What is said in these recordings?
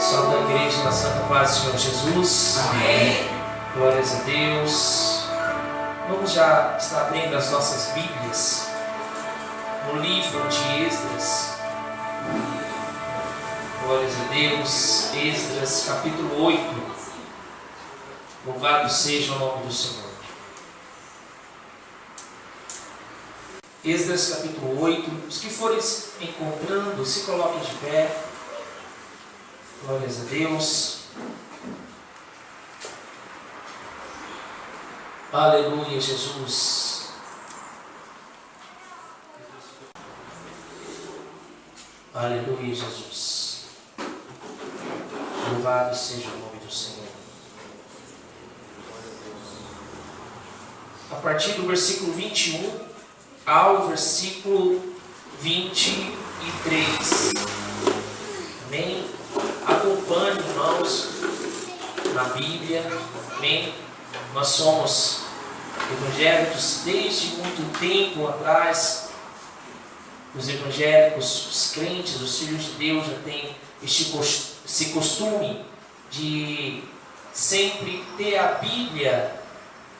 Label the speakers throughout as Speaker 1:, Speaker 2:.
Speaker 1: Salve a igreja na Santa Paz do Senhor Jesus.
Speaker 2: Amém.
Speaker 1: Glórias a Deus. Vamos já estar abrindo as nossas Bíblias no livro de Esdras. Glórias a Deus. Esdras capítulo 8. Louvado seja o nome do Senhor. Esdras capítulo 8. Os que forem encontrando, se coloquem de pé. Glórias a Deus. Aleluia, Jesus. Aleluia, Jesus. Louvado seja o nome do Senhor. A partir do versículo 21 ao versículo 23. Amém? Acompanhe, irmãos, na Bíblia. Amém? Nós somos evangélicos desde muito tempo atrás. Os evangélicos, os crentes, os filhos de Deus já têm esse costume de sempre ter a Bíblia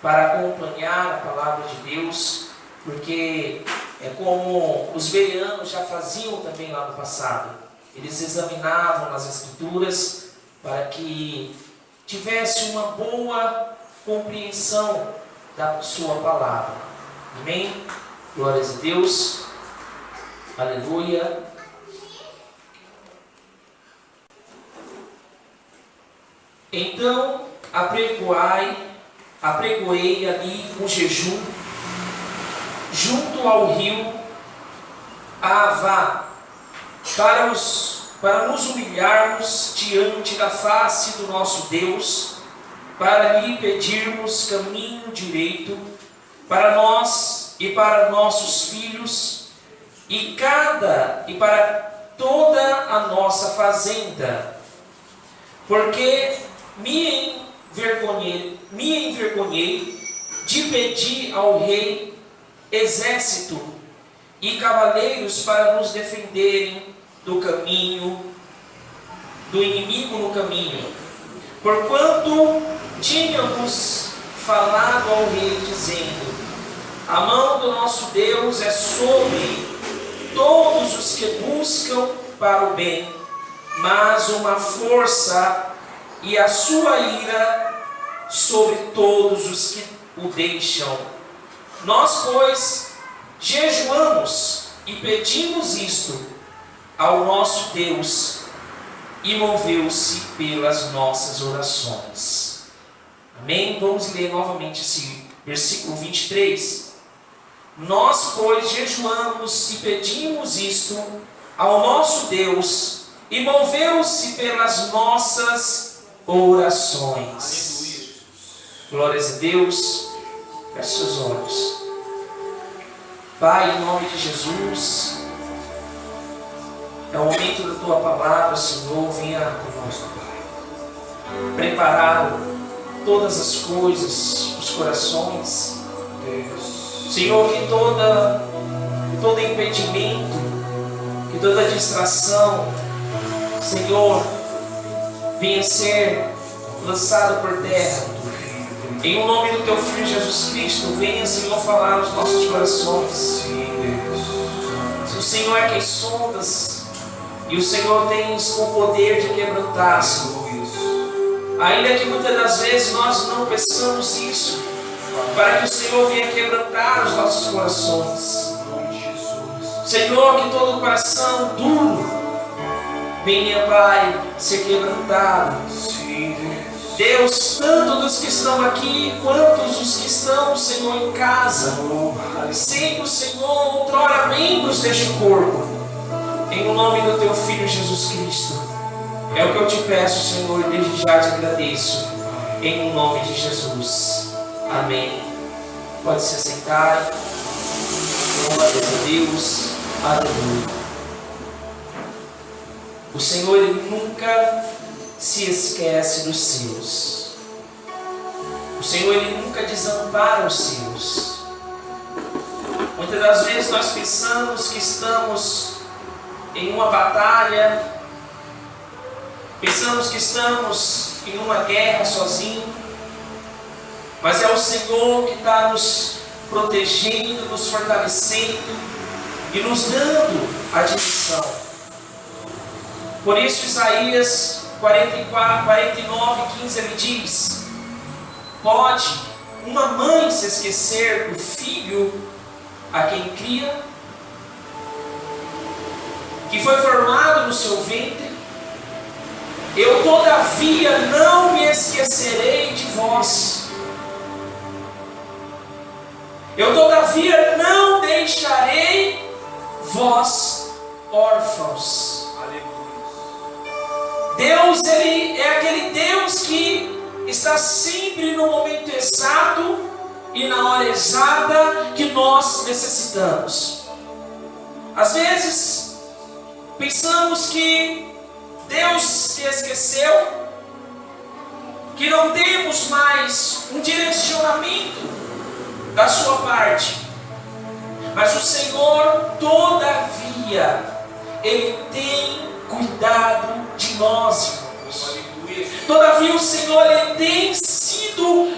Speaker 1: para acompanhar a palavra de Deus, porque é como os bereanos já faziam também lá no passado. Eles examinavam as Escrituras para que tivesse uma boa compreensão da sua palavra. Amém? Glórias a Deus. Aleluia. Então apregoei ali um jejum junto ao rio Ahava, para nos humilharmos diante da face do nosso Deus, para lhe pedirmos caminho direito para nós e para nossos filhos e para toda a nossa fazenda, porque me envergonhei de pedir ao rei exército e cavaleiros para nos defenderem do inimigo no caminho, porquanto tínhamos falado ao rei, dizendo: a mão do nosso Deus é sobre todos os que buscam para o bem, mas uma força e a sua ira sobre todos os que o deixam. Nós, pois, jejuamos e pedimos isto ao nosso Deus, e moveu-se pelas nossas orações. Amém? Vamos ler novamente esse versículo 23. Nós, pois, jejuamos e pedimos isto ao nosso Deus, e moveu-se pelas nossas orações. Glórias a Deus. Feche seus olhos. Pai, em nome de Jesus, é o momento da Tua palavra, Senhor. Venha conosco, Pai. Preparar todas as coisas, os corações. Senhor, que todo impedimento, que toda distração, Senhor, venha ser lançado por terra. Em o nome do Teu Filho Jesus Cristo, venha, Senhor, falar aos nossos corações. Se o Senhor é quem sondas, e o Senhor tem o poder de quebrantar, Senhor. Ainda que muitas das vezes nós não peçamos isso, para que o Senhor venha quebrantar os nossos corações. Senhor, que todo coração duro venha, Pai, ser quebrantado. Deus, tanto dos que estão aqui, quanto dos que estão, Senhor, em casa, sendo, Senhor, outrora membros deste corpo, em o nome do Teu Filho Jesus Cristo, é o que eu te peço, Senhor, e desde já te agradeço, em o nome de Jesus. Amém. Pode se assentar. Glória a Deus. Aleluia. O Senhor, Ele nunca se esquece dos seus. O Senhor, Ele nunca desampara os seus. Muitas das vezes nós pensamos que estamos em uma batalha, Pensamos que estamos em uma guerra sozinho, mas é o Senhor que está nos protegendo, nos fortalecendo e nos dando a direção. Por isso Isaías 49:15 ele diz: pode uma mãe se esquecer do filho a quem cria, que foi formado no seu ventre? Eu todavia não me esquecerei de vós. Eu todavia não deixarei vós órfãos. Deus, Ele é aquele Deus que está sempre no momento exato e na hora exata que nós necessitamos. Às vezes, pensamos que Deus se esqueceu, que não temos mais um direcionamento da sua parte. Mas o Senhor, todavia, Ele tem cuidado de nós, irmãos. Todavia o Senhor, Ele tem sido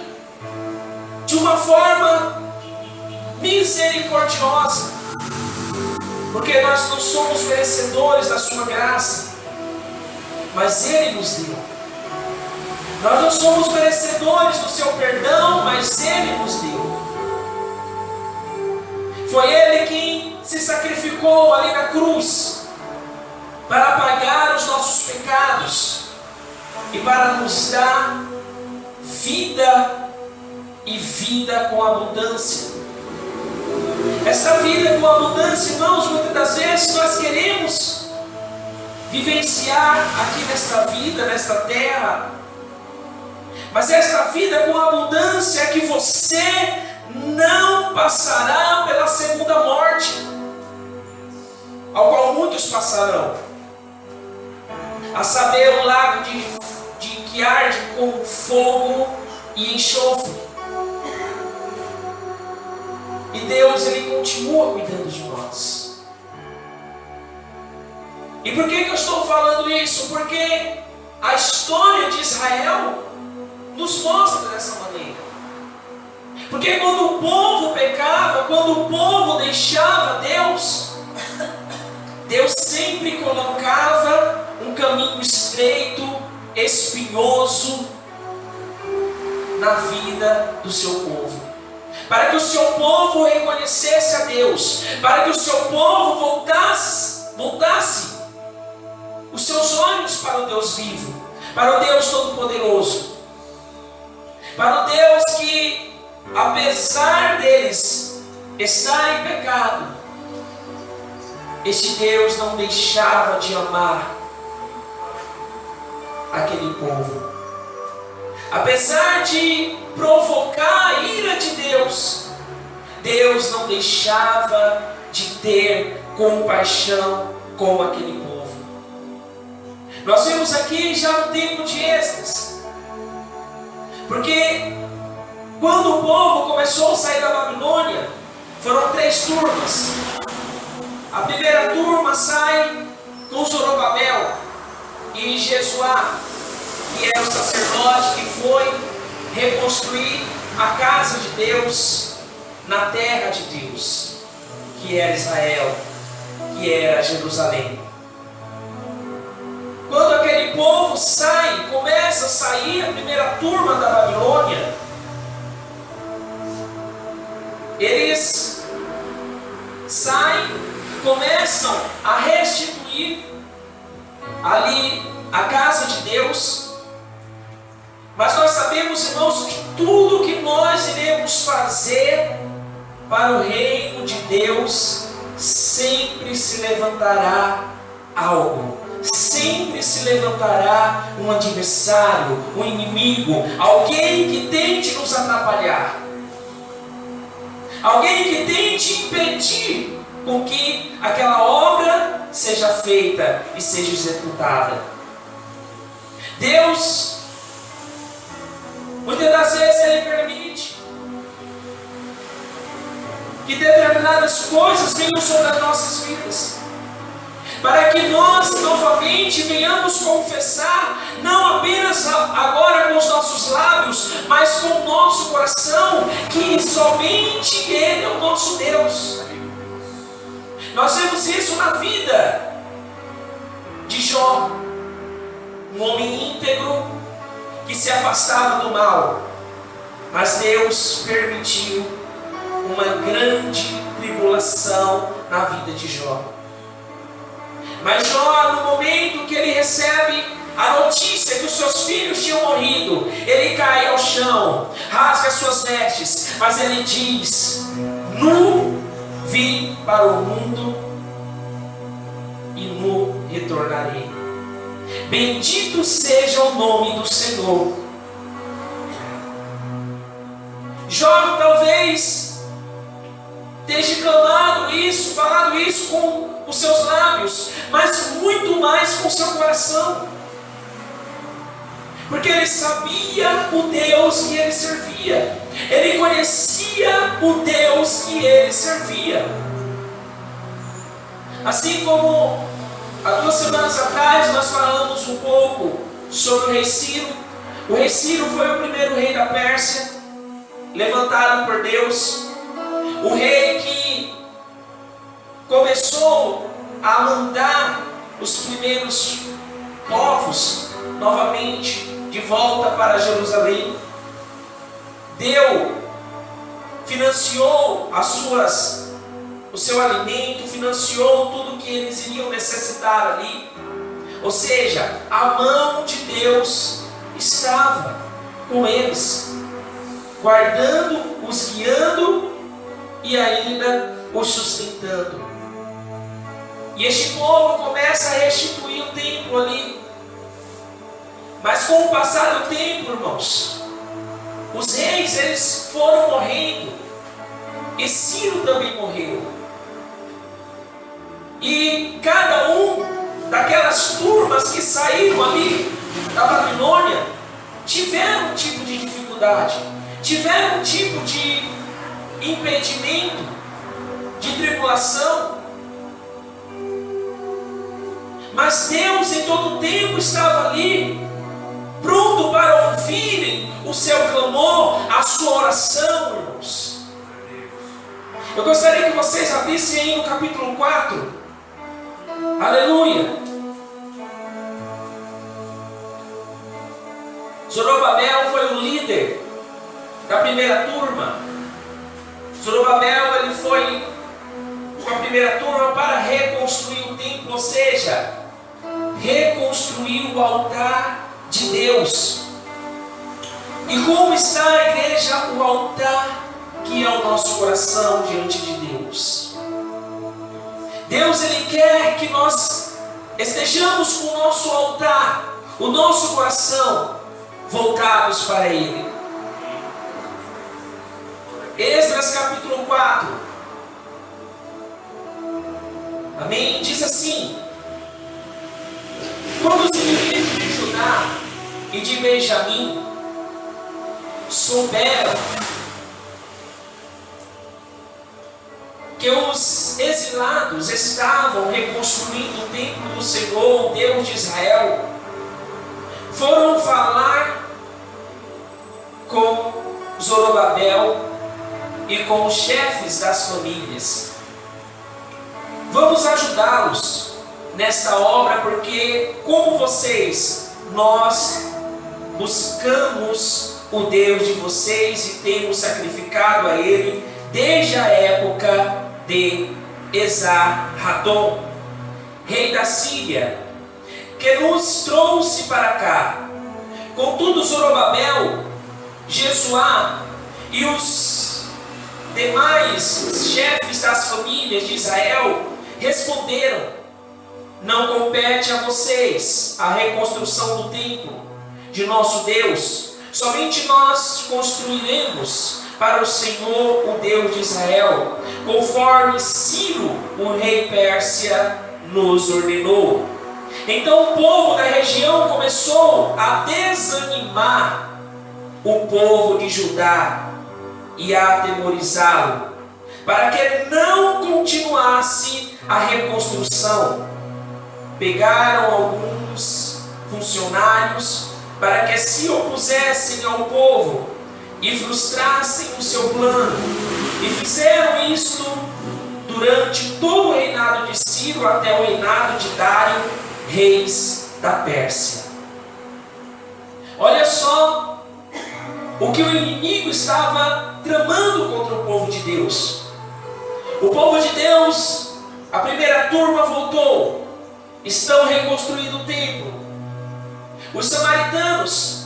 Speaker 1: de uma forma misericordiosa, porque nós não somos merecedores da sua graça, mas Ele nos deu. Nós não somos merecedores do seu perdão, mas Ele nos deu. Foi Ele quem se sacrificou ali na cruz para pagar os nossos pecados e para nos dar vida e vida com abundância. Essa vida com abundância, irmãos, muitas das vezes nós queremos vivenciar aqui nesta vida, nesta terra, mas esta vida com abundância é que você não passará pela segunda morte, ao qual muitos passarão, a saber, o lago que arde com fogo e enxofre. E Deus, Ele continua cuidando de nós. E por que eu estou falando isso? Porque a história de Israel nos mostra dessa maneira. Porque quando o povo pecava, quando o povo deixava Deus, Deus sempre colocava um caminho estreito, espinhoso na vida do seu povo, para que o seu povo reconhecesse a Deus, para que o seu povo voltasse os seus olhos para o Deus vivo, para o Deus Todo-Poderoso, para o Deus que, apesar deles estarem em pecado, este Deus não deixava de amar aquele povo. Apesar de provocar a ira de Deus, Deus não deixava de ter compaixão com aquele povo. Nós vemos aqui já no tempo de Esdras, porque quando o povo começou a sair da Babilônia, foram 3 turmas. A primeira turma sai com Zorobabel e Jesuá, que era o sacerdote que foi reconstruir a casa de Deus na terra de Deus, que era Israel, que era Jerusalém. Quando aquele povo sai, começa a sair a primeira turma da Babilônia, eles saem, começam a restituir ali a casa de Deus. Mas nós sabemos, irmãos, que tudo que nós iremos fazer para o reino de Deus, sempre se levantará algo, sempre se levantará um adversário, um inimigo, alguém que tente nos atrapalhar, alguém que tente impedir com que aquela obra seja feita e seja executada. Deus, muitas das vezes, Ele permite que determinadas coisas venham sobre as nossas vidas. para que nós novamente venhamos confessar, não apenas agora com os nossos lábios, mas com o nosso coração, que somente Ele é o nosso Deus. Nós vemos isso na vida de Jó, um homem íntegro que se afastava do mal, mas Deus permitiu uma grande tribulação na vida de Jó. Mas Jó, no momento que ele recebe a notícia que os seus filhos tinham morrido, ele cai ao chão, rasga as suas vestes, mas ele diz: nu vim para o mundo e nu retornarei. Bendito seja o nome do Senhor. Jó talvez esteja clamado isso, falado isso com os seus lábios, mas muito mais com o seu coração, porque ele sabia o Deus que ele servia, ele conhecia o Deus que ele servia. Assim como há 2 semanas atrás nós falamos um pouco sobre o rei Ciro. O rei Ciro foi o primeiro rei da Pérsia, levantado por Deus, o rei que começou a mandar os primeiros povos novamente de volta para Jerusalém. Financiou o seu alimento, financiou tudo que eles iriam necessitar ali. Ou seja, a mão de Deus estava com eles, guardando, os guiando e ainda os sustentando. E este povo começa a restituir o templo ali. Mas com o passar do tempo, irmãos, os reis eles foram morrendo, e Ciro também morreu. E cada um daquelas turmas que saíram ali da Babilônia tiveram um tipo de dificuldade, tiveram um tipo de impedimento, de tribulação. Mas Deus em todo o tempo estava ali, pronto para ouvirem o seu clamor, a sua oração, irmãos. Eu gostaria que vocês abrissem aí no capítulo 4. Aleluia. Zorobabel foi o líder da primeira turma. Zorobabel ele foi com a primeira turma para reconstruir o templo, ou seja, reconstruir o altar de Deus. E como está a igreja? O altar que é o nosso coração diante de Deus. Deus ele quer que nós estejamos com o nosso altar, o nosso coração voltados para Ele. Esdras capítulo 4. Amém? Diz assim: quando os inimigos de Judá e de Benjamim souberam que os exilados estavam reconstruindo o templo do Senhor, o Deus de Israel, foram falar com Zorobabel e com os chefes das famílias. Vamos ajudá-los nesta obra, porque como vocês, nós buscamos o Deus de vocês e temos sacrificado a Ele desde a época de Esarhadon, rei da Síria, que nos trouxe para cá. Contudo, Zorobabel, Jesuá e os demais chefes das famílias de Israel responderam: não compete a vocês a reconstrução do templo de nosso Deus, somente nós construiremos para o Senhor, o Deus de Israel, conforme Ciro, o rei Pérsia, nos ordenou. Então o povo da região começou a desanimar o povo de Judá e a atemorizá-lo, para que não continuasse a reconstrução. pegaram alguns funcionários para que se opusessem ao povo e frustrassem o seu plano. E fizeram isto durante todo o reinado de Ciro até o reinado de Dário, reis da Pérsia. Olha só o que o inimigo estava tramando contra o povo de Deus. O povo de Deus, a primeira turma voltou, estão reconstruindo o templo. Os samaritanos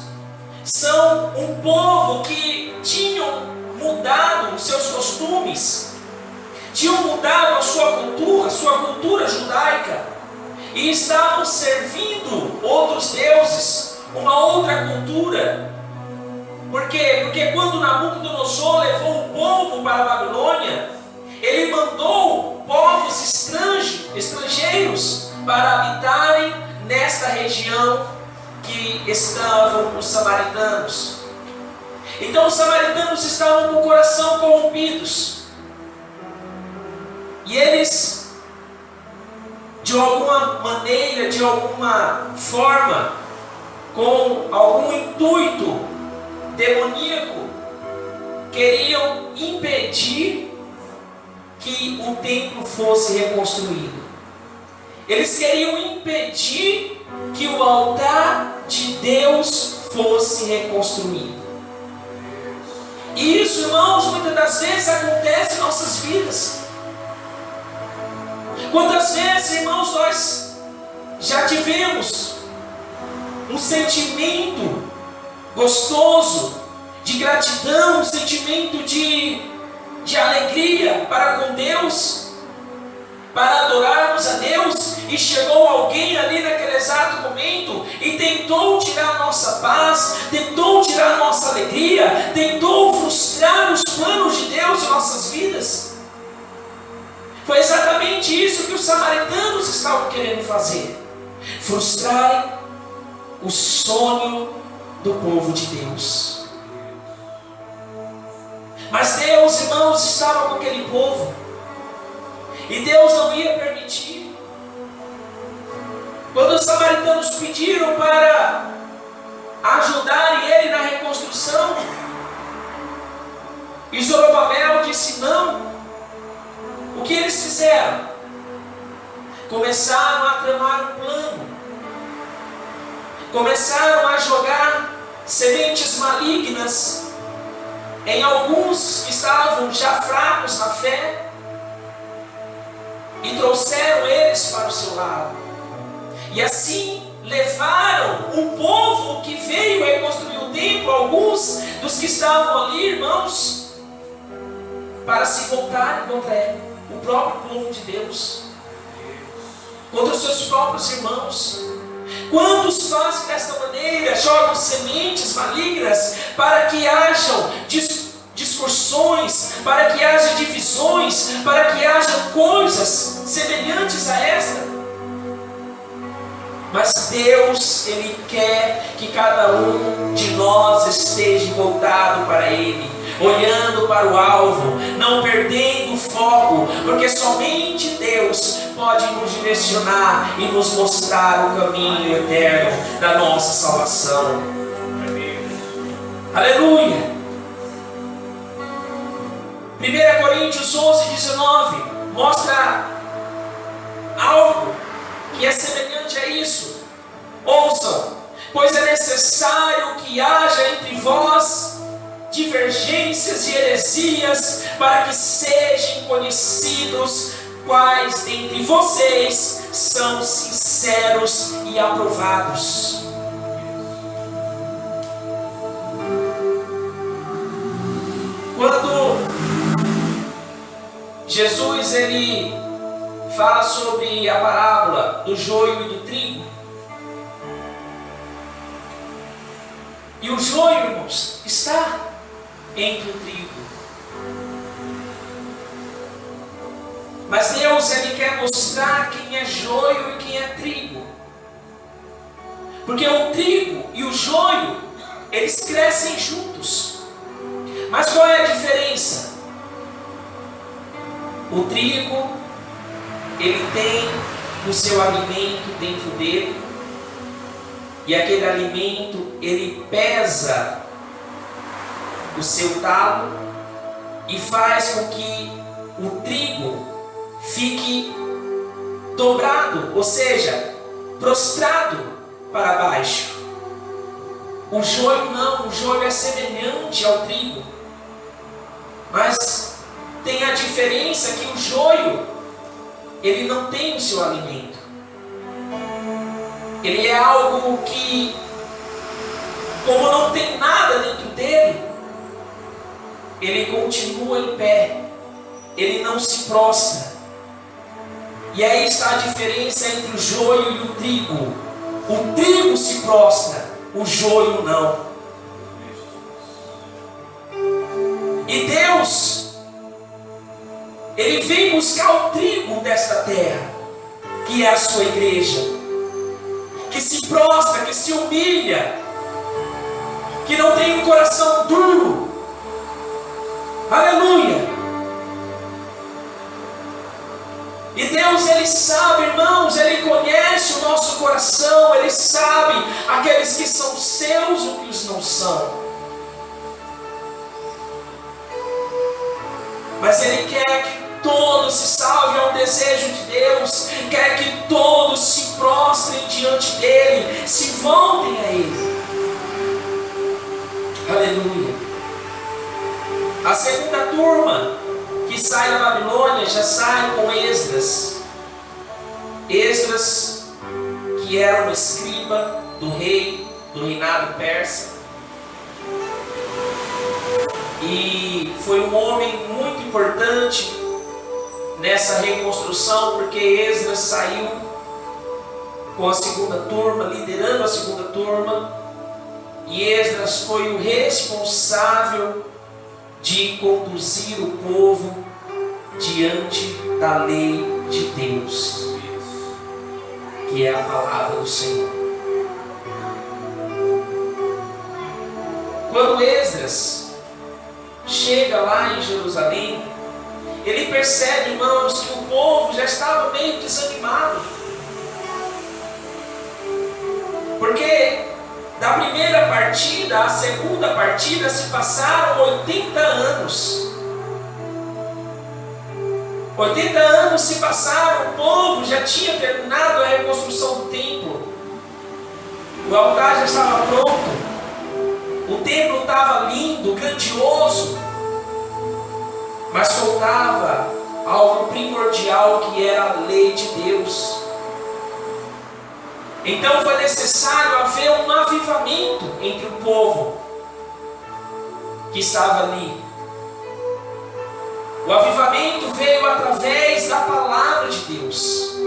Speaker 1: são um povo que tinham mudado os seus costumes, tinham mudado a sua cultura judaica, e estavam servindo outros deuses, uma outra cultura. Por quê? Porque quando Nabucodonosor levou o povo para a Babilônia, ele mandou povos estrangeiros para habitarem nesta região que estavam os samaritanos. Então os samaritanos estavam com o coração corrompidos, e eles, de alguma maneira, de alguma forma, com algum intuito demoníaco, queriam impedir que o templo fosse reconstruído. Eles queriam impedir que o altar de Deus fosse reconstruído. E isso, irmãos, muitas das vezes acontece em nossas vidas. Quantas vezes, irmãos, nós já tivemos um sentimento gostoso, de gratidão, um sentimento de alegria para com Deus, para adorarmos a Deus, e chegou alguém ali naquele exato momento e tentou tirar a nossa paz, tentou tirar a nossa alegria, tentou frustrar os planos de Deus em nossas vidas. Foi exatamente isso que os samaritanos estavam querendo fazer: frustrarem o sonho do povo de Deus. Mas Deus, irmãos, estava com aquele povo, e Deus não ia permitir. Quando os samaritanos pediram para ajudarem ele na reconstrução, e Zorobabel disse não, o que eles fizeram? Começaram a tramar um plano, começaram a jogar sementes malignas em alguns que estavam já fracos na fé, e trouxeram eles para o seu lado, e assim levaram um povo que veio reconstruir o templo, alguns dos que estavam ali, irmãos, para se voltarem contra o próprio povo de Deus, contra os seus próprios irmãos. Quantos fazem desta maneira? Jogam sementes malignas para que hajam discussões, para que haja divisões, para que haja coisas semelhantes a esta. Mas Deus, Ele quer que cada um de nós esteja voltado para Ele, olhando para o alvo, não perdendo o foco, porque somente Deus pode nos direcionar e nos mostrar o caminho eterno da nossa salvação. Aleluia! 1 Coríntios 11:19 mostra algo que é semelhante a isso. Ouçam: pois é necessário que haja entre vós divergências e heresias, para que sejam conhecidos quais dentre vocês são sinceros e aprovados. Quando Jesus ele fala sobre a parábola do joio e do trigo, e o joio, irmãos, está entre o trigo. Mas Deus ele quer mostrar quem é joio e quem é trigo. Porque o trigo e o joio, eles crescem juntos. Mas qual é a diferença? O trigo, ele tem o seu alimento dentro dele, e aquele alimento ele pesa o seu talo e faz com que o trigo fique dobrado, ou seja, prostrado para baixo. O joio não, o joio é semelhante ao trigo, mas tem a diferença que o joio, ele não tem o seu alimento. Ele é algo que, como não tem nada dentro dele, ele continua em pé, ele não se prostra. E aí está a diferença entre o joio e o trigo. O trigo se prostra, o joio não. E Deus, Ele vem buscar o trigo desta terra, que é a sua igreja, que se prostra, que se humilha, que não tem um coração duro. Aleluia! E Deus, Ele sabe, irmãos, Ele conhece o nosso coração, Ele sabe aqueles que são seus e os que não são. Mas Ele quer que todos se salvem, é um desejo de Deus, quer que todos se prostrem diante dEle, se voltem a Ele. Aleluia! A segunda turma que sai da Babilônia já sai com Esdras. Esdras, que era um escriba do rei, do reinado persa, e foi um homem muito importante nessa reconstrução, porque Esdras saiu com a segunda turma, liderando a segunda turma, e Esdras foi o responsável de conduzir o povo diante da lei de Deus, que é a palavra do Senhor. Quando Esdras chega lá em Jerusalém, ele percebe, irmãos, que o povo já estava meio desanimado, porque da primeira partida à segunda partida se passaram 80 anos. 80 anos se passaram, o povo já tinha terminado a reconstrução do templo. O altar já estava pronto. O templo estava lindo, grandioso. Mas faltava algo primordial, que era a lei de Deus. Então foi necessário haver um avivamento entre o povo que estava ali. O avivamento veio através da palavra de Deus.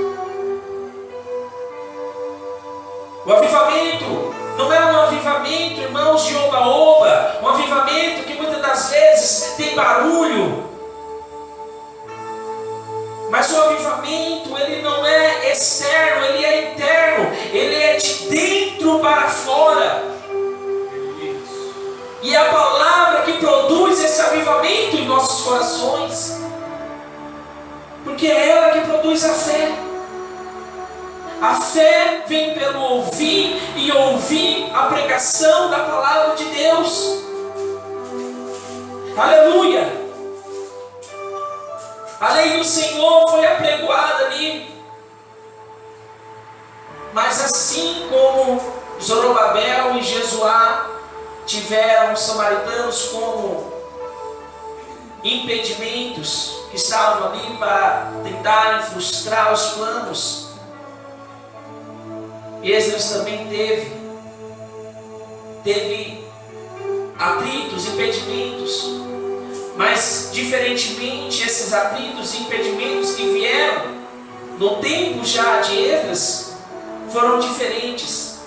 Speaker 1: O avivamento não é um avivamento, irmãos, de oba-oba, um avivamento que muitas das vezes tem barulho. Mas o avivamento, ele não é externo, ele é interno, ele é de dentro para fora. E é a palavra que produz esse avivamento em nossos corações, porque é ela que produz a fé. A fé vem pelo ouvir, e ouvir a pregação da palavra de Deus. Aleluia! A lei do Senhor foi apregoada ali. Mas assim como Zorobabel e Jesuá tiveram os samaritanos como impedimentos que estavam ali para tentarem frustrar os planos, Esdras também teve atritos, impedimentos. Mas, diferentemente, esses atritos e impedimentos que vieram no tempo já de Esdras foram diferentes.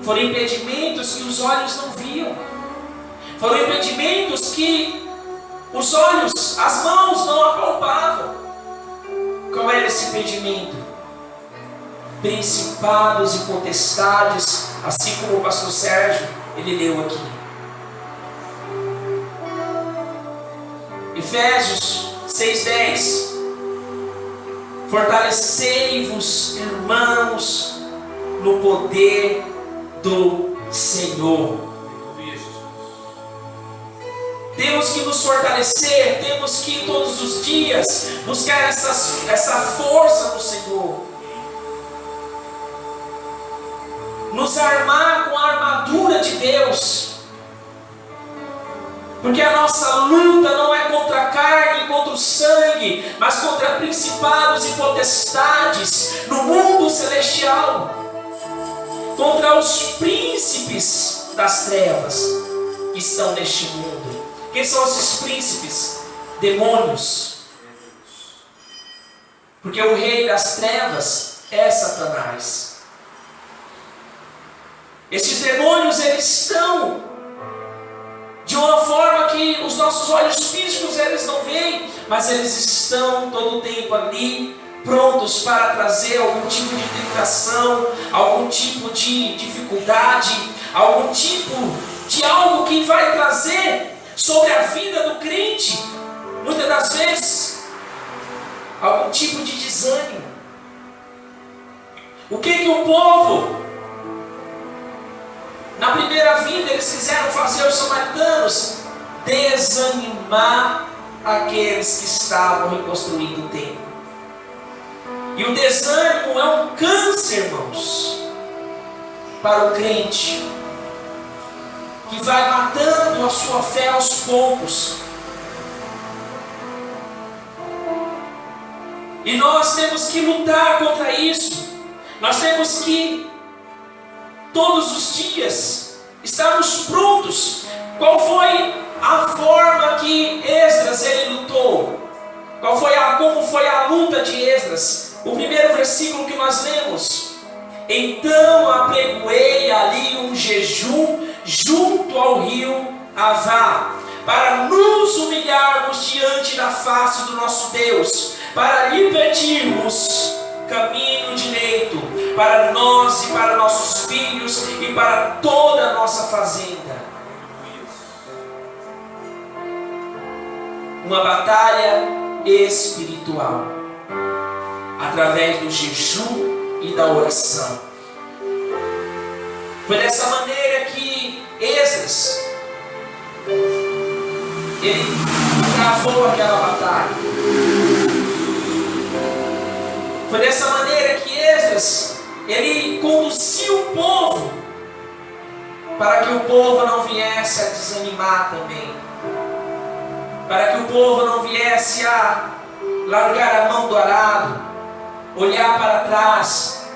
Speaker 1: Foram impedimentos que os olhos não viam. Foram impedimentos que os olhos, as mãos não apalpavam. Qual era esse impedimento? Principados e potestades, assim como o pastor Sérgio, ele leu aqui. Efésios 6:10. Fortalecei-vos, irmãos, no poder do Senhor. Temos que nos fortalecer, temos que todos os dias buscar essa força do Senhor. Nos armar com a armadura de Deus. Porque a nossa luta não é contra a carne e contra o sangue, mas contra principados e potestades no mundo celestial. Contra os príncipes das trevas que estão neste mundo. Quem são esses príncipes? Demônios. Porque o rei das trevas é Satanás. Esses demônios, eles estão de uma forma que os nossos olhos físicos eles não veem, mas eles estão todo o tempo ali, prontos para trazer algum tipo de tentação, algum tipo de dificuldade, algum tipo de algo que vai trazer sobre a vida do crente, muitas das vezes, algum tipo de desânimo. O que o povo, na primeira vinda, eles quiseram fazer os samaritanos? Desanimar aqueles que estavam reconstruindo o templo. E o desânimo é um câncer, irmãos, para o crente, que vai matando a sua fé aos poucos. E nós temos que lutar contra isso. Nós temos que todos os dias estarmos prontos. Qual foi a forma que Esdras ele lutou? Como foi a luta de Esdras? O primeiro versículo que nós lemos: então apregoei ali um jejum junto ao rio Avá, para nos humilharmos diante da face do nosso Deus, para lhe pedirmos caminho direito para nós e para nossos filhos e para toda a nossa fazenda. Uma batalha espiritual através do jejum e da oração. Foi dessa maneira que Esdras ele travou aquela batalha. Foi dessa maneira que Esdras ele conduziu o povo, para que o povo não viesse a desanimar também, para que o povo não viesse a largar a mão do arado, olhar para trás.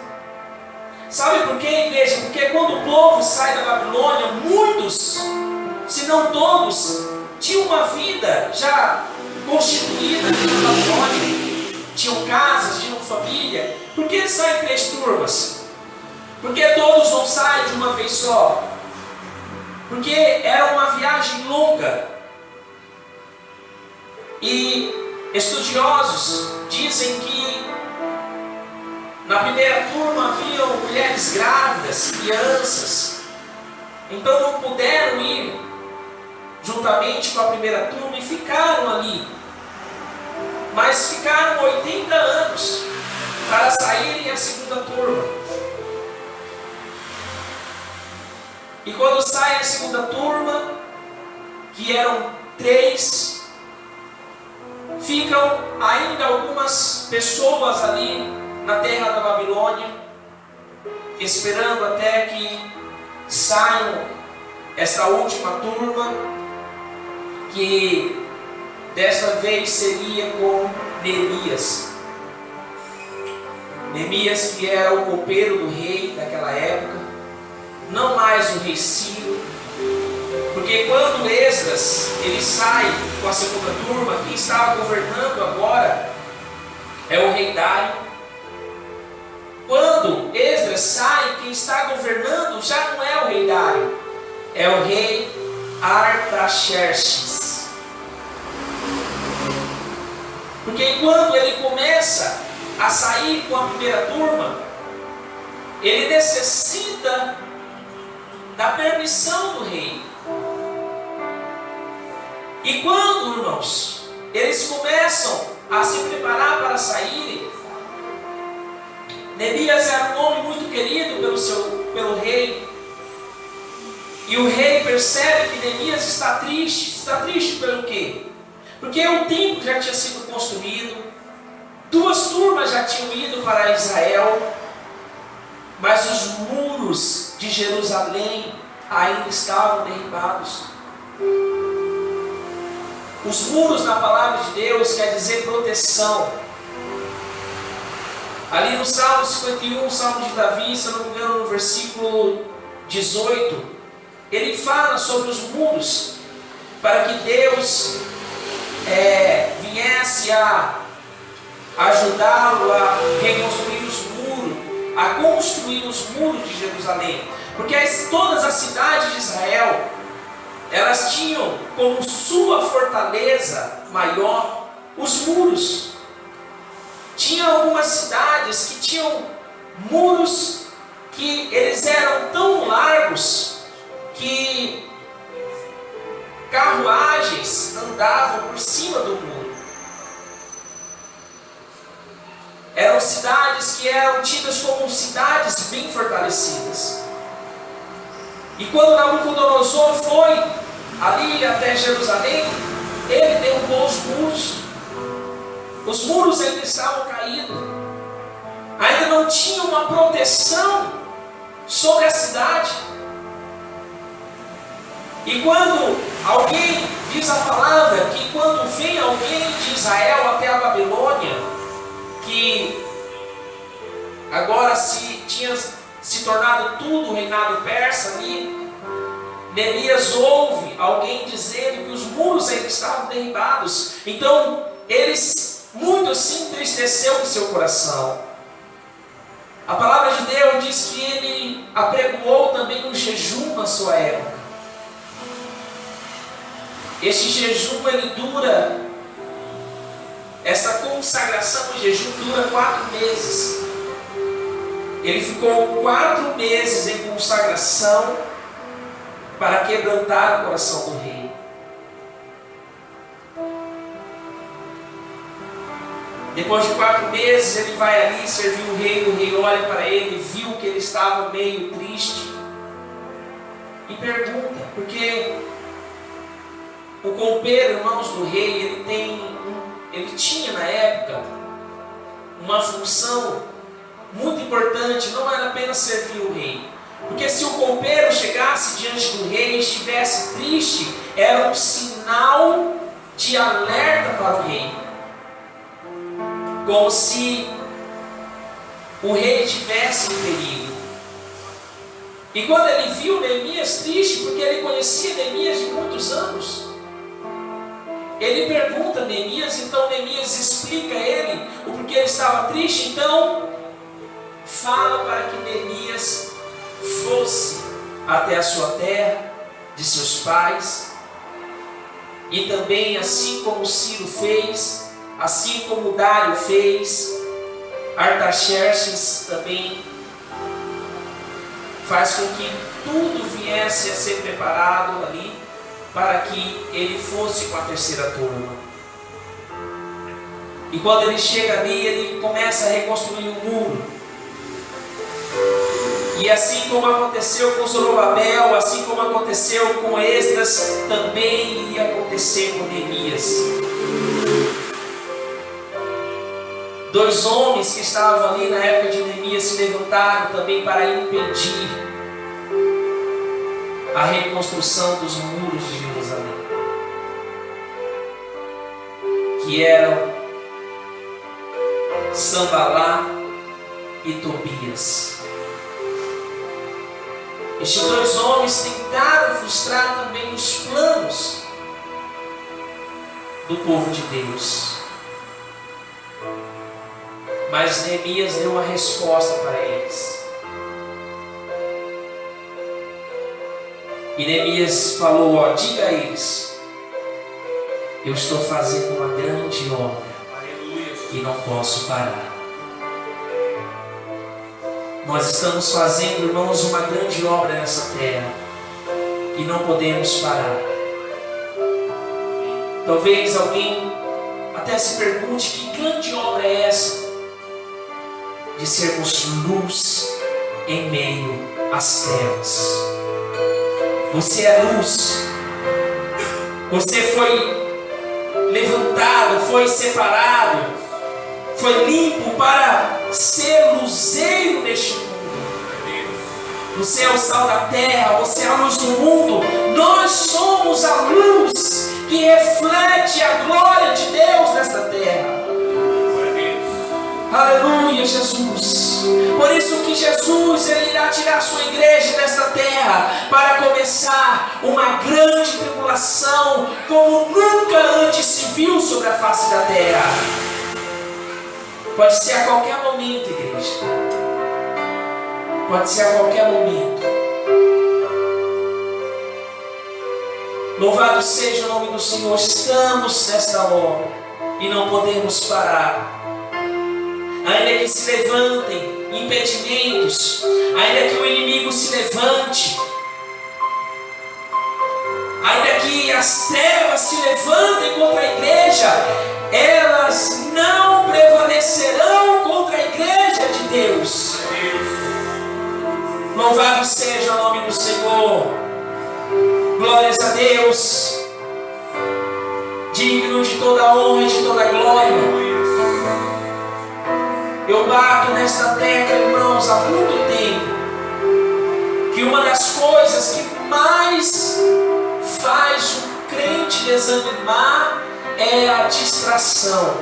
Speaker 1: Sabe por quê, igreja? Porque quando o povo sai da Babilônia, muitos, se não todos, tinham uma vida já constituída na Babilônia. Tinham casas, tinham família. Por que saem 3 turmas? Porque todos não saem de uma vez só. Porque era uma viagem longa. E estudiosos dizem que na primeira turma haviam mulheres grávidas, crianças. Então não puderam ir juntamente com a primeira turma e ficaram ali. Mas ficaram 80 anos para saírem a segunda turma. E quando saem a segunda turma, que eram 3, ficam ainda algumas pessoas ali na terra da Babilônia, esperando até que saiam essa última turma, que desta vez seria com Neemias. Neemias, que era o copeiro do rei daquela época, não mais o rei Ciro. Porque quando Esdras ele sai com a segunda turma, quem estava governando agora é o rei Dário. Quando Esdras sai, quem está governando já não é o rei Dário, é o rei Artaxerxes. Porque quando ele começa a sair com a primeira turma, ele necessita da permissão do rei. E quando, irmãos, eles começam a se preparar para saírem, Neemias era um homem muito querido pelo rei. E o rei percebe que Neemias está triste. Está triste pelo quê? Porque o templo já tinha sido construído, 2 turmas já tinham ido para Israel, mas os muros de Jerusalém ainda estavam derribados. Os muros na palavra de Deus quer dizer proteção. Ali no Salmo 51, Salmo de Davi, se eu não me engano, no versículo 18, ele fala sobre os muros, para que Deus viesse a ajudá-lo a reconstruir os muros, a construir os muros de Jerusalém. Porque todas as cidades de Israel, elas tinham como sua fortaleza maior os muros. Tinha algumas cidades que tinham muros que eles eram tão largos que carruagens andavam por cima do muro. Eram cidades que eram tidas como cidades bem fortalecidas. E quando Nabucodonosor foi ali até Jerusalém, ele derrubou os muros. Os muros ainda estavam caídos. Ainda não tinha uma proteção sobre a cidade. E quando alguém, diz a palavra, que quando vem alguém de Israel até a Babilônia, que agora tinha se tornado tudo o reinado persa ali, Neemias ouve alguém dizendo que os muros ainda estavam derribados. Então, eles muito se entristeceu em seu coração. A palavra de Deus diz que ele apregoou também um jejum na sua época. Este jejum, ele dura, essa consagração de jejum dura 4 meses. Ele ficou 4 meses em consagração para quebrantar o coração do rei. Depois de 4 meses, ele vai ali servir o rei olha para ele, viu que ele estava meio triste e pergunta, porque o copeiro, irmãos, do rei, ele tinha na época uma função muito importante, não era apenas servir o rei. Porque se o copeiro chegasse diante do rei e estivesse triste, era um sinal de alerta para o rei. Como se o rei estivesse em perigo. E quando ele viu Neemias triste, porque ele conhecia Neemias de muitos anos, ele pergunta a Neemias, então Neemias explica a ele o porquê ele estava triste. Então fala para que Neemias fosse até a sua terra, de seus pais, e também assim como Ciro fez, assim como Dário fez, Artaxerxes também faz com que tudo viesse a ser preparado ali, para que ele fosse com a terceira turma. E quando ele chega ali, ele começa a reconstruir o muro. E assim como aconteceu com Zorobabel, assim como aconteceu com Esdras, também iria acontecer com Neemias. 2 homens que estavam ali na época de Neemias se levantaram também para impedir a reconstrução dos muros de Jerusalém, que eram Sanbalá e Tobias. Estes 2 homens tentaram frustrar também os planos do povo de Deus, mas Neemias deu uma resposta para eles. E Neemias falou, diga a eles, eu estou fazendo uma grande obra, aleluia, e não posso parar. Nós estamos fazendo, irmãos, uma grande obra nessa terra e não podemos parar. Talvez alguém até se pergunte, que grande obra é essa? de sermos luz em meio às trevas. Você é luz. Você foi levantado, foi separado, foi limpo para ser luzeiro neste mundo. Você é o sal da terra, você é a luz do mundo. Nós somos a luz que reflete a glória de Deus nesta terra. Aleluia, Jesus. Por isso que Jesus, Ele irá tirar a sua igreja desta terra para começar uma grande tribulação como nunca antes se viu sobre a face da terra. Pode ser a qualquer momento, igreja. Pode ser a qualquer momento. Louvado seja o nome do Senhor. Estamos nesta obra e não podemos parar. Ainda que se levantem impedimentos, ainda que o inimigo se levante, ainda que as trevas se levantem contra a igreja, elas não prevalecerão contra a igreja de Deus. Louvado seja o nome do Senhor. Glórias a Deus. Digno de toda honra e de toda glória. Eu bato nesta tecla, irmãos, há muito tempo, que uma das coisas que mais faz o crente desanimar é a distração.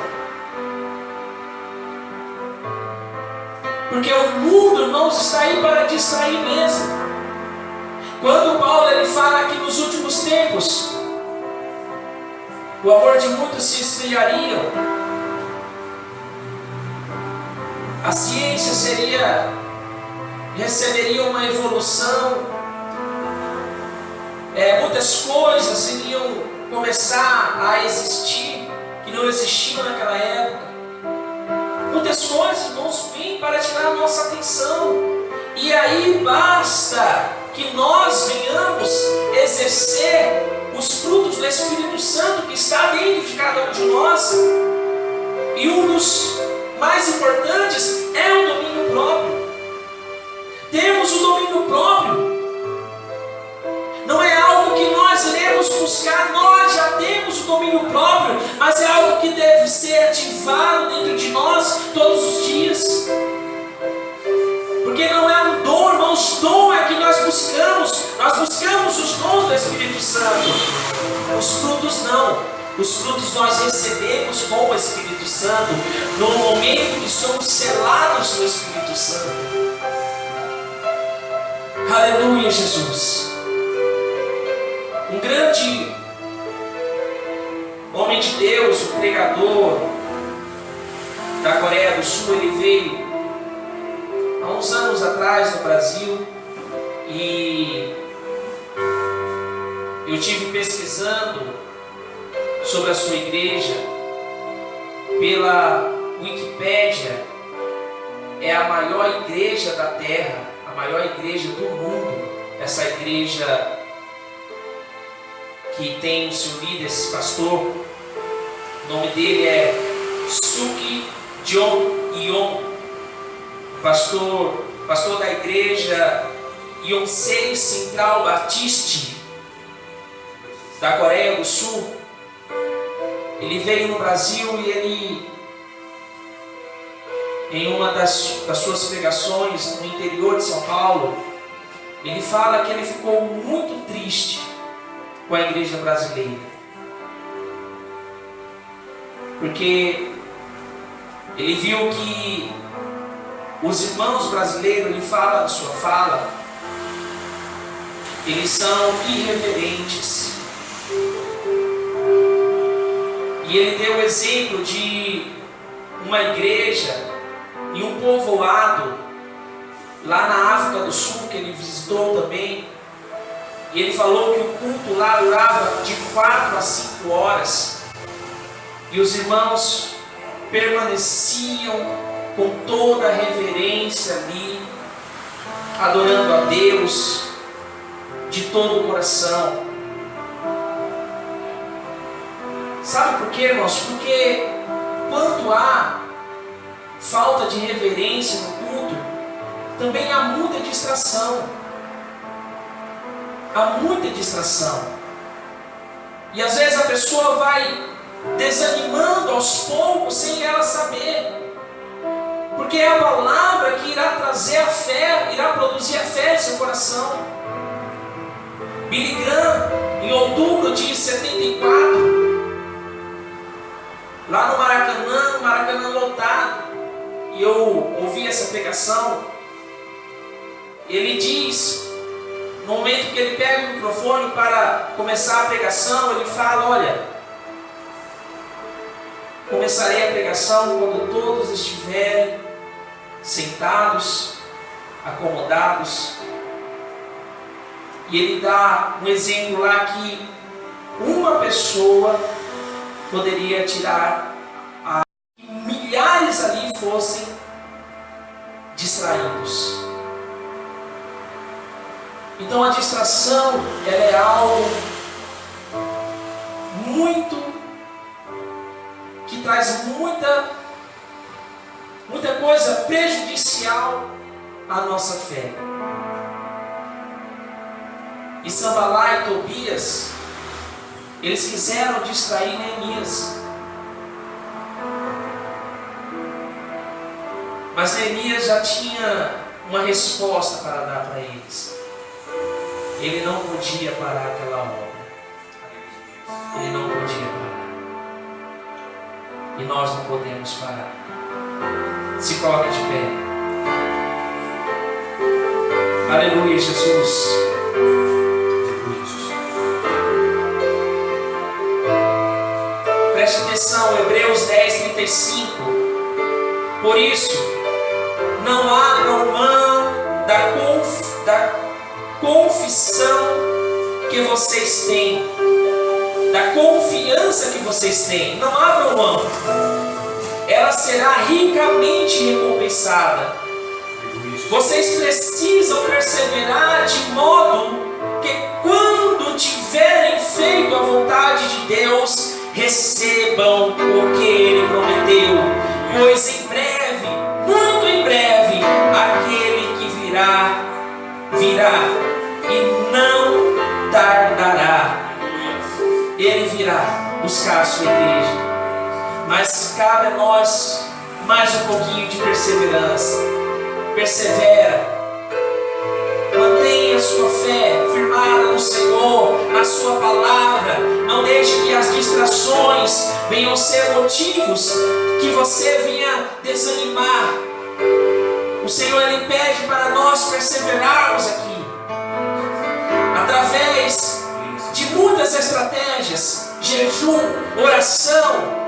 Speaker 1: Porque o mundo, irmãos, está aí para distrair mesmo. Quando Paulo ele fala que nos últimos tempos o amor de muitos se esfriaria, a ciência receberia uma evolução, muitas coisas iriam começar a existir que não existiam naquela época. Muitas coisas, irmãos, vêm para tirar a nossa atenção. E aí basta que nós venhamos exercer os frutos do Espírito Santo que está dentro de cada um de nós. E um dos mais importantes é o domínio próprio. Temos o domínio próprio. Não é algo que nós iremos buscar, nós já temos o domínio próprio, mas é algo que deve ser ativado dentro de nós todos os dias. Porque não é um dom, irmãos, dom é que nós buscamos os dons do Espírito Santo. Os frutos não. Os frutos nós recebemos com o Espírito Santo no momento que somos selados no Espírito Santo. Aleluia, Jesus. Um grande homem de Deus, um pregador da Coreia do Sul, ele veio há uns anos atrás no Brasil e eu tive pesquisando sobre a sua igreja pela Wikipédia. É a maior igreja da terra, a maior igreja do mundo. Essa igreja que tem o seu líder, esse pastor, o nome dele é Suki Jong-yeon, pastor da igreja Yonsei Central Baptiste da Coreia do Sul. Ele veio no Brasil e ele, em uma das suas pregações no interior de São Paulo, ele fala que ele ficou muito triste com a igreja brasileira, porque ele viu que os irmãos brasileiros, ele fala na sua fala, eles são irreverentes. E ele deu o exemplo de uma igreja e um povoado lá na África do Sul, que ele visitou também. E ele falou que o culto lá durava de 4 a 5 horas. E os irmãos permaneciam com toda a reverência ali, adorando a Deus de todo o coração. Sabe por quê, irmãos? Porque quando há falta de reverência no culto, também há muita distração. Há muita distração. E às vezes a pessoa vai desanimando aos poucos sem ela saber. Porque é a palavra que irá trazer a fé, irá produzir a fé em seu coração. Billy Graham, em outubro de 74, lá no Maracanã lotado, e eu ouvi essa pregação, ele diz, no momento que ele pega o microfone para começar a pregação, ele fala: olha, começarei a pregação quando todos estiverem sentados, acomodados. E ele dá um exemplo lá que uma pessoa poderia tirar que milhares ali fossem distraídos. Então a distração, ela é algo muito que traz muita coisa prejudicial à nossa fé. E Sanbalá e Tobias, eles quiseram distrair Neemias. Mas Neemias já tinha uma resposta para dar para eles. Ele não podia parar aquela obra. Ele não podia parar. E nós não podemos parar. Se coloque de pé. Aleluia, Jesus. Preste atenção, Hebreus 10:35. Por isso, não abram mão da confissão que vocês têm, da confiança que vocês têm. Não abram mão. Ela será ricamente recompensada. Vocês precisam perseverar de modo que, quando tiverem feito a vontade de Deus, recebam o que Ele prometeu. Pois em breve, muito em breve, aquele que virá e não tardará. Ele virá buscar a sua igreja. Mas cabe a nós mais um pouquinho de perseverança. Persevera. Mantenha a sua fé firmada no Senhor, na sua palavra. Não deixe que as distrações venham ser motivos que você venha desanimar. O Senhor, Ele pede para nós perseverarmos aqui, através de muitas estratégias, jejum, oração,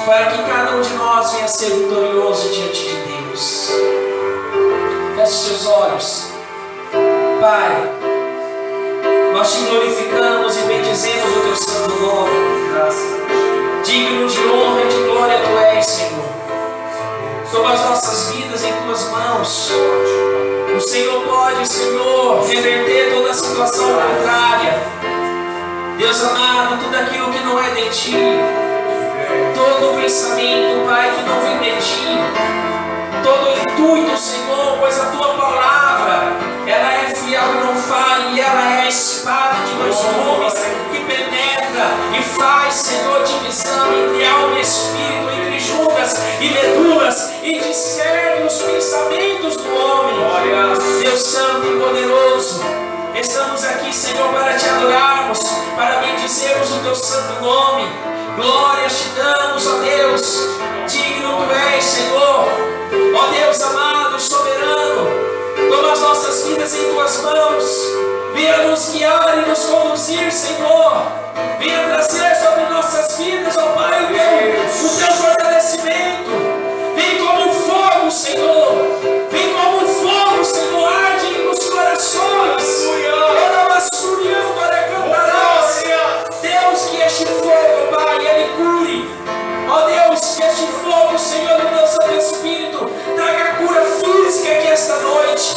Speaker 1: para que cada um de nós venha ser vitorioso diante de Deus. Feche seus olhos. Pai, nós te glorificamos e bendizemos o teu santo nome. Digno de honra e de glória tu és, Senhor. Toma as nossas vidas em tuas mãos. O Senhor pode, Senhor, reverter toda a situação contrária. Deus amado, tudo aquilo que não é de ti, todo pensamento, Pai, que não vem de ti, todo intuito, Senhor, pois a tua palavra, ela é fiel e não falha, e ela é a espada de dois gumes que penetra e faz, Senhor, divisão entre alma e espírito, entre juntas e medulas, e discerne os pensamentos do homem. Deus Santo e poderoso, estamos aqui, Senhor, para te adorarmos, para bendizermos o teu santo nome. Glórias te damos, ó Deus, digno tu és, Senhor. Ó Deus amado, soberano, toma as nossas vidas em tuas mãos. Venha nos guiar e nos conduzir, Senhor. Venha trazer sobre nossas vidas, ó Pai, o teu fortalecimento. Vem como um fogo, Senhor. Vem como um fogo, Senhor, arde nos corações. Deus, que este fogo, Pai, ele cure. Ó Deus, que este fogo, Senhor, do teu Santo Espírito, traga cura física aqui esta noite.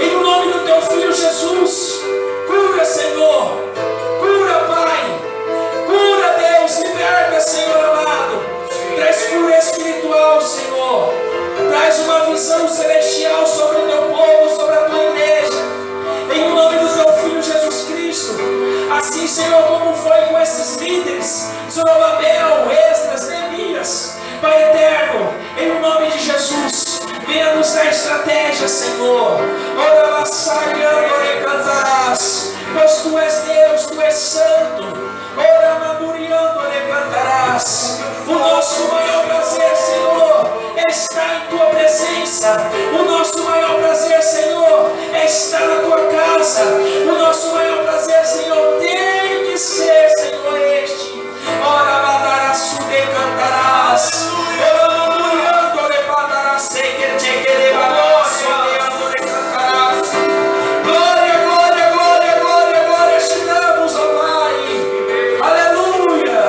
Speaker 1: Em nome do teu Filho Jesus, cura, Senhor. Cura, Pai. Cura, Deus. Liberta, Senhor amado. Traz cura espiritual. Assim, Senhor, como foi com esses líderes, Zorobabel, Esdras, Neemias, Pai eterno, em nome de Jesus, venha nos dar estratégia, Senhor. Ora lá, saiando, cantarás, pois Tu és Deus, Tu és santo. Ora, mamuriando, cantarás. O nosso maior prazer, Senhor, é estar em Tua presença. O nosso maior prazer, Senhor, é estar na Tua casa. O nosso maior prazer, Senhor, tem que ser, Senhor, este. Ora, badarás, tu decantarás. Ora, mamuriando, levantarás, sei que te querebarás, orando, decantarás. Glória, glória, glória, glória, glória, te damos, ó Pai. Aleluia.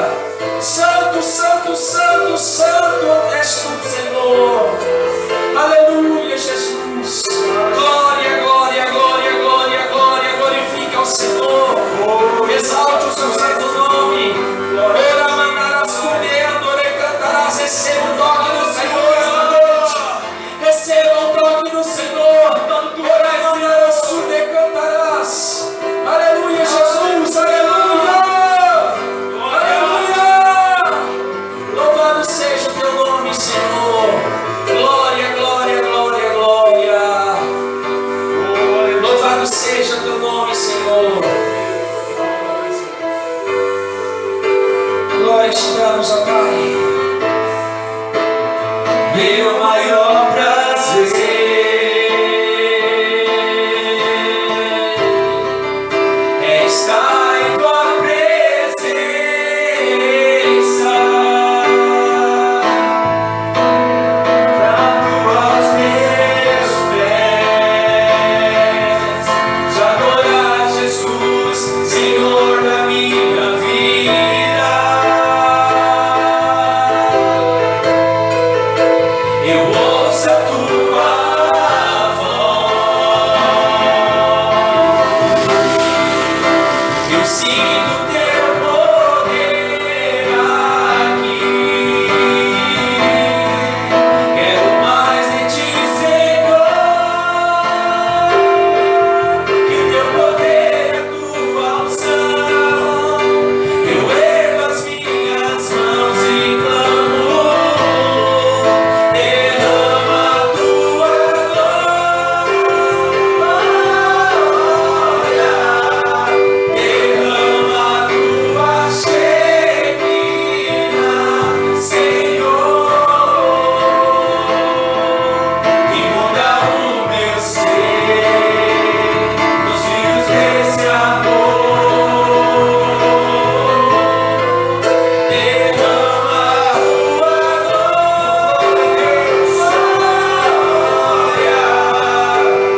Speaker 1: Santo, santo, santo, santo és Tu, Senhor. Aleluia, Jesus. Glória, glória, glória, glória, glória. Glorifica ao Senhor. Exalte o Seu santo nome. Ora, mandarás comendo, cantarás. Receba o toque do Senhor esta noite. Receba o toque do Senhor. Ora, mandarás cantarás. Aleluia, Jesus. Aleluia. Aleluia. Louvado seja o Teu nome, Senhor. Glória, glória, glória, glória. Louvado seja o Teu nome, Senhor. Glória te damos, ó Pai. Meu maior prazer é estar em Tua presença, brando aos Meus pés, te adorar, Jesus, Senhor da minha vida. Eu ouço a Tua voz, eu sinto Teu poder aqui. Quero mais de Ti, Senhor, que o Teu poder, a Tua unção. Eu ergo as minhas mãos e clamo. Derrama a Tua glória, derrama a Tua Shekinah, Senhor, inunda o meu ser, nos rios desse amor. Derrama a Tua glória,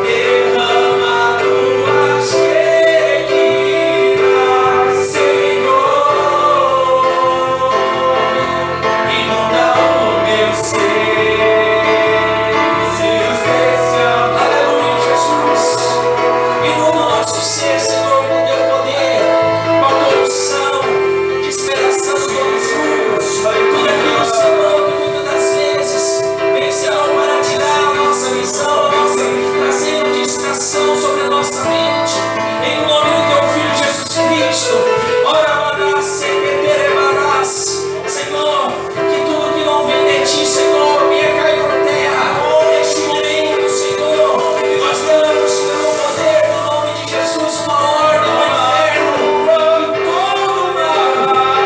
Speaker 1: derrama a Tua Shekinah, Senhor, inunda o meu ser, nos rios desse amor. Aleluia, Jesus. Inunda o nosso ser, Senhor, com Teu poder, com a Tua unção, despedaçando todos os muros, tudo aquilo, Senhor, que muitas das vezes vem, Senhor, para tirar a nossa visão, trazendo distração sobre a nossa mente. Em nome do Teu Filho Jesus Cristo, ora, mandarás, sequeterebarás, Senhor, que tudo que não vem de Ti, Senhor, venha cair por terra. Neste momento, Senhor, nós damos pelo poder do nome de Jesus uma ordem ao inferno, que todo mal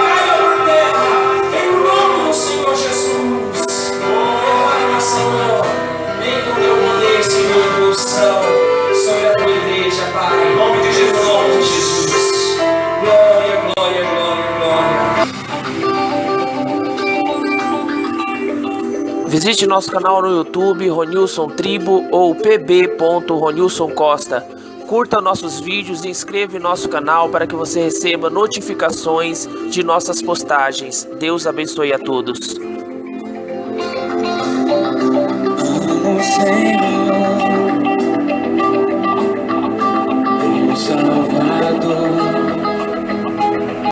Speaker 1: caia por terra, em nome do Senhor Jesus. Derrama, Senhor, vem com Teu poder, Senhor, e unção sobre a Tua igreja, Pai. Em nome de Jesus, em nome de Jesus. Glória, glória, glória, glória.
Speaker 2: Visite nosso canal no YouTube, Ronilson Tribo ou pb.Ronilson Costa. Curta nossos vídeos e inscreva em nosso canal para que você receba notificações de nossas postagens. Deus abençoe a todos.
Speaker 3: Senhor.